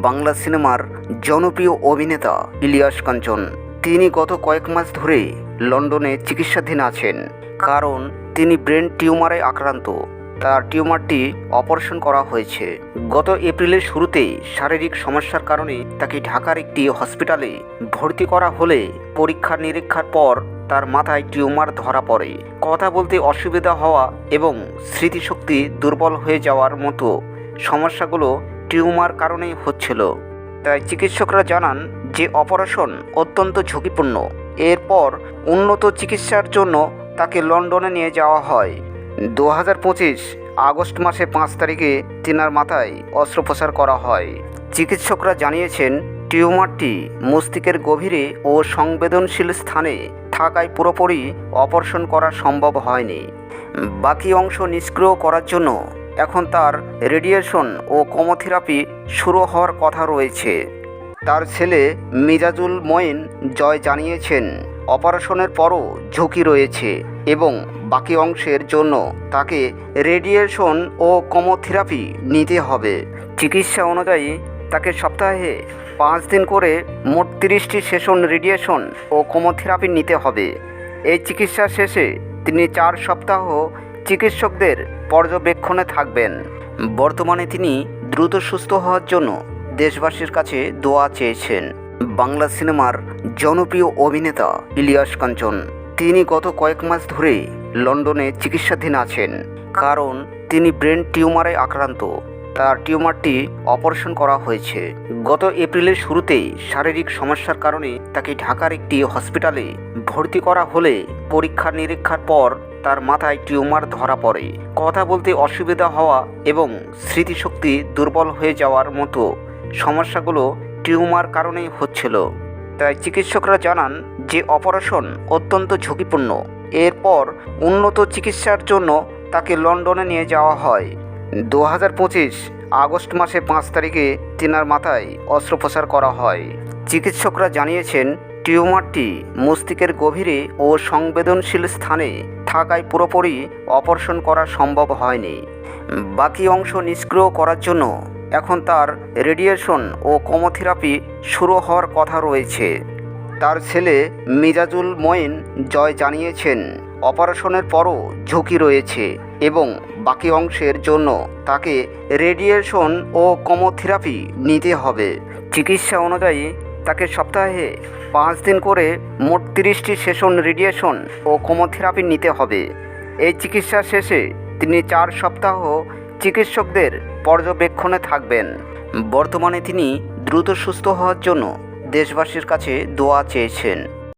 বাংলা সিনেমার জনপ্রিয় অভিনেতা ইলিয়াস কাঞ্চন। তিনি গত কয়েক মাস ধরে লন্ডনে চিকিৎসাধীন আছেন, কারণ তিনি ব্রেন টিউমারে আক্রান্ত। তার টিউমারটি অপারেশন করা হয়েছে। গত এপ্রিলের শুরুতেই শারীরিক সমস্যার কারণে তাকে ঢাকার একটি হসপিটালে ভর্তি করা হলে পরীক্ষা নিরীক্ষার পর তার মাথায় টিউমার ধরা পড়ে। কথা বলতে অসুবিধা হওয়া এবং স্মৃতিশক্তি দুর্বল হয়ে যাওয়ার মতো সমস্যাগুলো টিউমার কারণেই হচ্ছিল। তাই চিকিৎসকরা জানান যে অপারেশন অত্যন্ত ঝুঁকিপূর্ণ। এরপর উন্নত চিকিৎসার জন্য তাকে লন্ডনে নিয়ে যাওয়া হয়। 2025 আগস্ট মাসে 5 তারিখে তিনার মাথায় অস্ত্রোপচার করা হয়। চিকিৎসকরা জানিয়েছেন টিউমারটি মস্তিষ্কের গভীরে ও সংবেদনশীল স্থানে থাকায় পুরোপুরি অপারেশন করা সম্ভব হয়নি। বাকি অংশ নিষ্ক্রিয় করার জন্য এখন তার রেডিয়েশন ও কেমোথেরাপি শুরু হওয়ার কথা রয়েছে। তার ছেলে মিজাজুল মঈন জয় জানিয়েছেন অপারেশনের পরও ঝুঁকি রয়েছে এবং বাকি অংশের জন্য তাকে রেডিয়েশন ও কেমোথেরাপি নিতে হবে। চিকিৎসা অনুযায়ী তাকে সপ্তাহে 5 দিন করে মোট 30টি সেশন রেডিয়েশন ও কেমোথেরাপি নিতে হবে। এই চিকিৎসা শেষে তিনি 4 সপ্তাহ চিকিৎসকদের পর্যবেক্ষণে থাকবেন। বর্তমানে তিনি দ্রুত সুস্থ হওয়ার জন্য দেশবাসীর কাছে দোয়া চেয়েছেন। বাংলা সিনেমার জনপ্রিয় অভিনেতা ইলিয়াস কাঞ্চন। তিনি গত কয়েক মাস ধরে লন্ডনে চিকিৎসাধীন আছেন, কারণ তিনি ব্রেন টিউমারে আক্রান্ত। তার টিউমারটি অপারেশন করা হয়েছে। গত এপ্রিলের শুরুতেই শারীরিক সমস্যার কারণে তাকে ঢাকার একটি হসপিটালে ভর্তি করা হলে পরীক্ষা নিরীক্ষার পর তার মাথায় টিউমার ধরা পড়ে। কথা বলতে অসুবিধা হওয়া এবং স্মৃতিশক্তি দুর্বল হয়ে যাওয়ার মতো সমস্যাগুলো টিউমার কারণেই হচ্ছিল। তাই চিকিৎসকরা জানান যে অপারেশন অত্যন্ত ঝুঁকিপূর্ণ। এরপর উন্নত চিকিৎসার জন্য তাকে লন্ডনে নিয়ে যাওয়া হয়। 2025 আগস্ট মাসে 5 তারিখে তিনার মাথায় অস্ত্রোপচার করা হয়। চিকিৎসকরা জানিয়েছেন টিউমারটি মস্তিষ্কের গভীরে ও সংবেদনশীল স্থানে থাকায় পুরোপুরি অপারেশন করা সম্ভব হয়নি। বাকি অংশ নিষ্ক্রিয় করার জন্য এখন তার রেডিয়েশন ও কেমোথেরাপি শুরু হওয়ার কথা রয়েছে। তার ছেলে মিজাজুল মঈন জয় জানিয়েছেন অপারেশনের পরও ঝুঁকি রয়েছে এবং বাকি অংশের জন্য তাকে রেডিয়েশন ও কেমোথেরাপি নিতে হবে। চিকিৎসা অনুযায়ী তাকে সপ্তাহে 5 দিন করে মোট 30টি সেশন রেডিয়েশন ও কেমোথেরাপি নিতে হবে। এই চিকিৎসা শেষে তিনি 4 সপ্তাহ চিকিৎসকদের পর্যবেক্ষণে থাকবেন। বর্তমানে তিনি দ্রুত সুস্থ হওয়ার জন্য দেশবাসীর কাছে দোয়া চেয়েছেন।